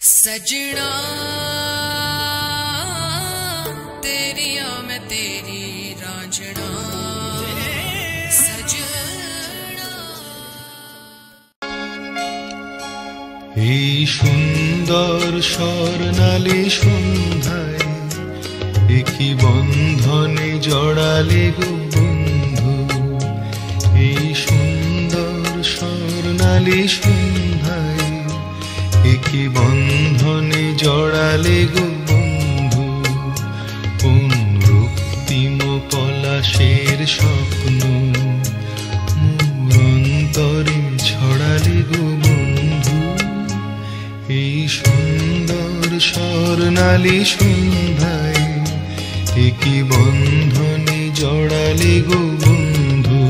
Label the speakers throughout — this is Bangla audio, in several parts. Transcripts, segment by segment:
Speaker 1: सजना तेरिया मैं तेरी रांझना सजना।
Speaker 2: এই সুন্দর স্বর্ণালী সন্ধ্যায় একই বন্ধনে জড়ালে গো বন্ধু। এই সুন্দর স্বর্ণালী সন্ধ্যায় একই বন্ধনে জড়ালে গো বন্ধু। কোন রক্তিম পলাশের স্বপ্ন মোর অন্তরে ছড়ালে গো বন্ধু। এই সুন্দর স্বর্ণালী সন্ধ্যায় একই বন্ধনে জড়ালে গো বন্ধু।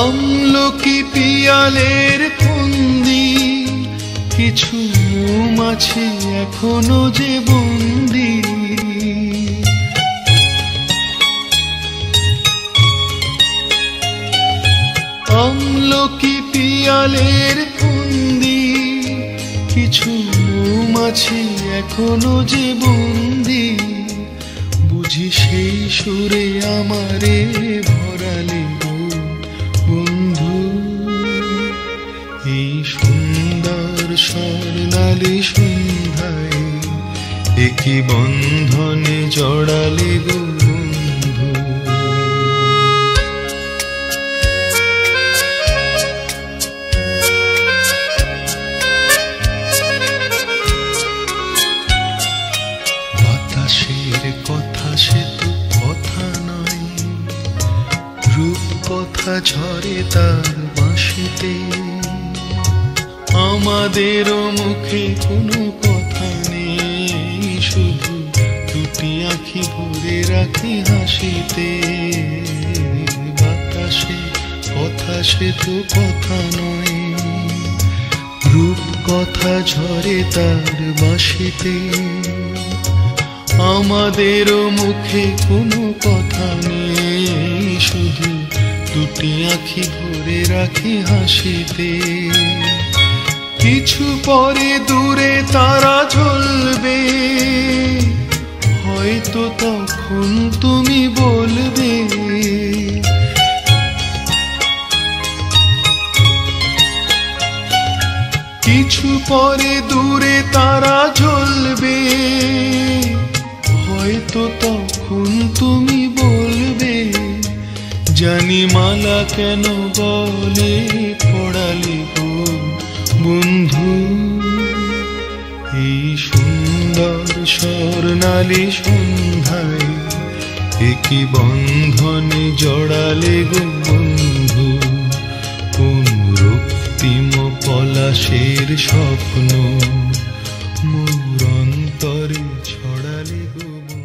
Speaker 2: আমলকি পিয়ালের ফন্দি কিছু মৌমাছি এখনো যে বন্দি। আমলকি পিয়ালের ফন্দি কিছু মৌমাছি এখনো যে বন্দি। বুঝি সেই সুরে আমারে ভরালে গো বন্ধু। এই সুন্দর স্বর্ণালী সন্ধ্যায় একই বন্ধনে জড়ালে গো বন্ধু। বাতাসের কথা সে তো কথা নয়, রূপ কথা ঝরে তার বাঁশিতে। আমাদেরও মুখে কোনো কথা নেই, শুধু দুটি আঁখি ভরে রাখি হাসিতে। বাতাসে কথা সে তো কথা নয়, রূপ কথা ঝরে তার বাঁশিতে। আমাদেরও মুখে কোনো কথা নেই, শুধু দুটি আঁখি ভরে রাখি হাসিতে। কিছু পরে দূরে তারা জ্বলবে, হয়তো তখন তুমি বলবে কিছু পরে দূরে তারা জ্বলবে, হয়তো তখন তুমি বলবে জানি মালা কেন বলে পড়ালে গো বন্ধু। এই সুন্দর স্বর্ণালী সন্ধ্যায় একই বন্ধনে জড়ালে গো বন্ধু। কোন রক্তিম পলাশের স্বপ্ন মোর অন্তরে ছড়ালে গো বন্ধু।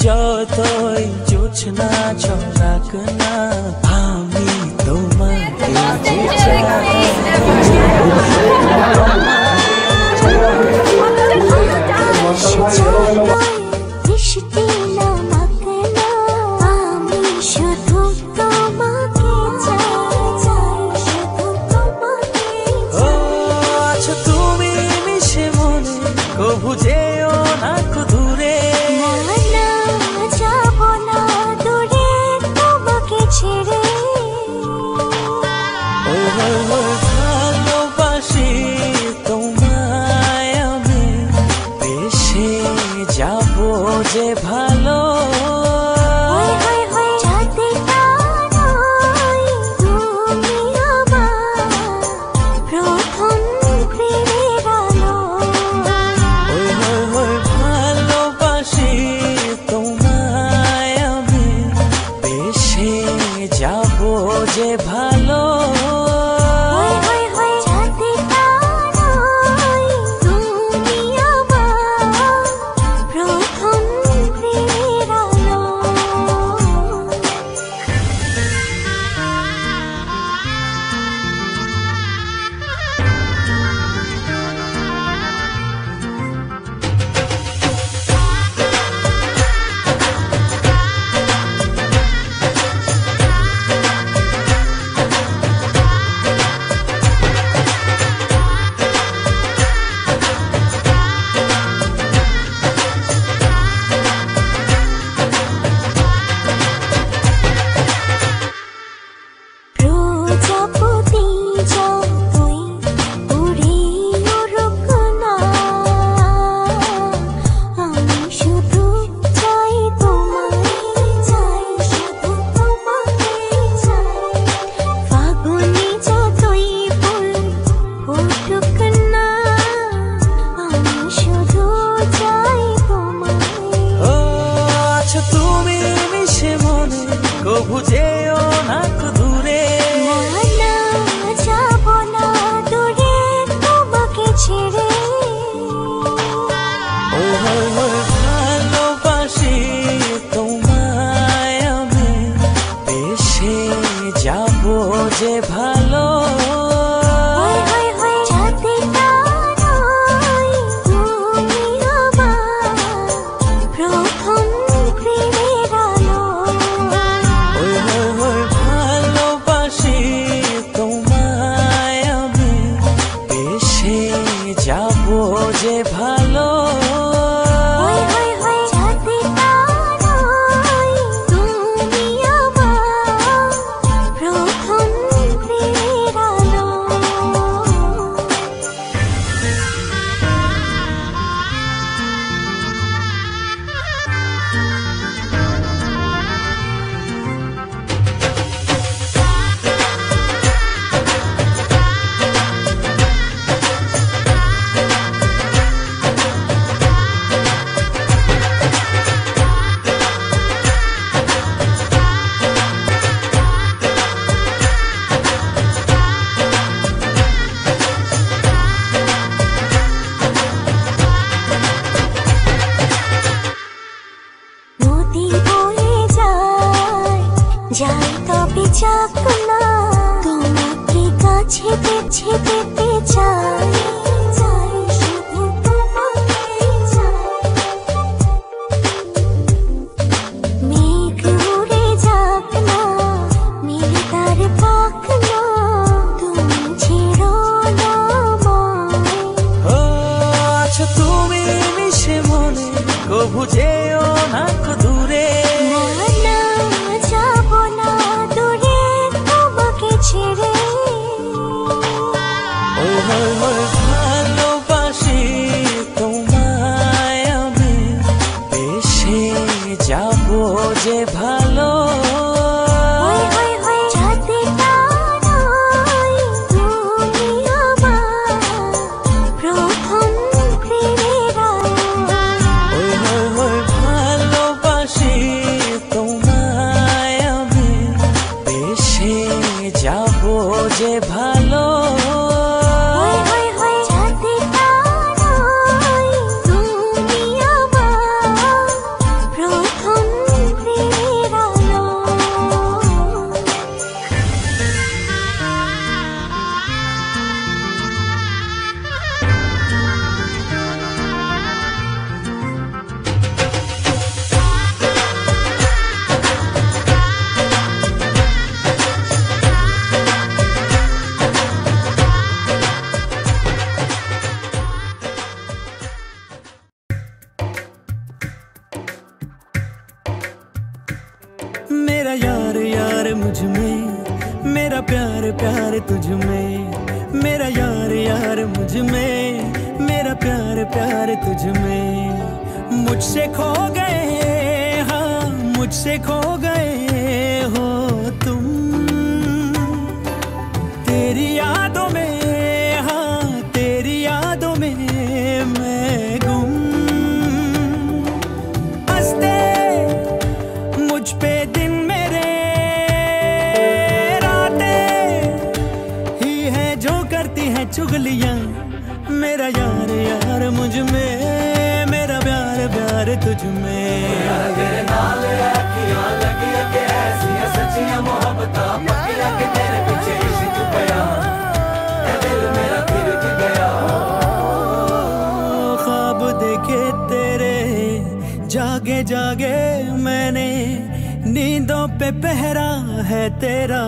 Speaker 3: যতই জোছনা ছড়াক না আমি তোমাকে তুমি মিশে মনে কবু যেও না দূরে। ভালোবাসি তোমায় আমি বেশি যে ভালো বুঝেও না দূরে
Speaker 4: যাব না দূরে তোমাকে ছেড়ে
Speaker 3: ভালোবাসি তোমায় আমি বেশে যাব যে ভালো যে ভালো
Speaker 4: যাই তবে যাক না তোমাকে কাছে পেছে পেতে চাই শুধু তোমাকে চাই মেঘ উড়ে যাক না মেরে তার পাক না তুমি ছেড়ো না
Speaker 3: আচ্ছা তুমি মিশে মনে কবু যেও না দূরে ভালোবাসি তোমায় আমি বেশে যাব যে ভালো ভালোবাসি তোমায় আমি বেশে যাব যে ভালো मेरा यार यार मुझ में मेरा प्यार प्यार तुझ में मेरा यार यार मुझ में मेरा प्यार प्यार तुझ में मुझसे खो गए हाँ मुझसे खो गए हो तुम तेरी यादों में हाँ तेरी यादों में मैं गुम हंसते मुझ पे दिन मेरे मुझ में, मेरा प्यार प्यार तुझ में।
Speaker 5: तेरे नाल अखियां लगी के ऐसी सच्चियां मोहब्बतां पक्कियां के तेरे पीछे इश्क पिया, दिल मेरा फिर गया।
Speaker 3: ख्वाब देखे तेरे जागे जागे मैंने, नींदों पे पहरा है तेरा।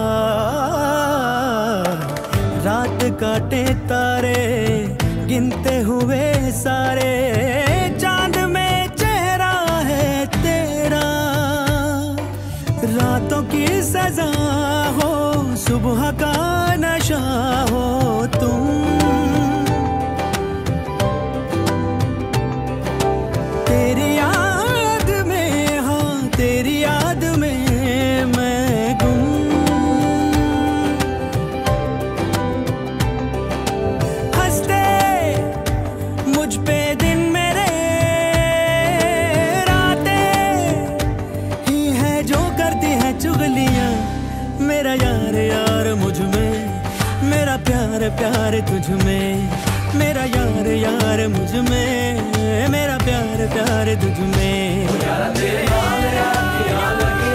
Speaker 3: रात काटे तारे गिनते हुए सारे, चांद में चेहरा है तेरा। रातों की सजा हो, सुबह का नशा हो तुम। तेरी याद में, हाँ तेरी याद में मैं गुम। हंसते मुझ पे दिन मेरे, रातें ही है जो करती है चुगलियां। मेरा यार यार मुझ में, मेरा प्यार प्यार तुझ में। मेरा यार यार मुझ में, मेरा प्यार प्यार तुझ में।
Speaker 5: तेरे नाल अखियां लगी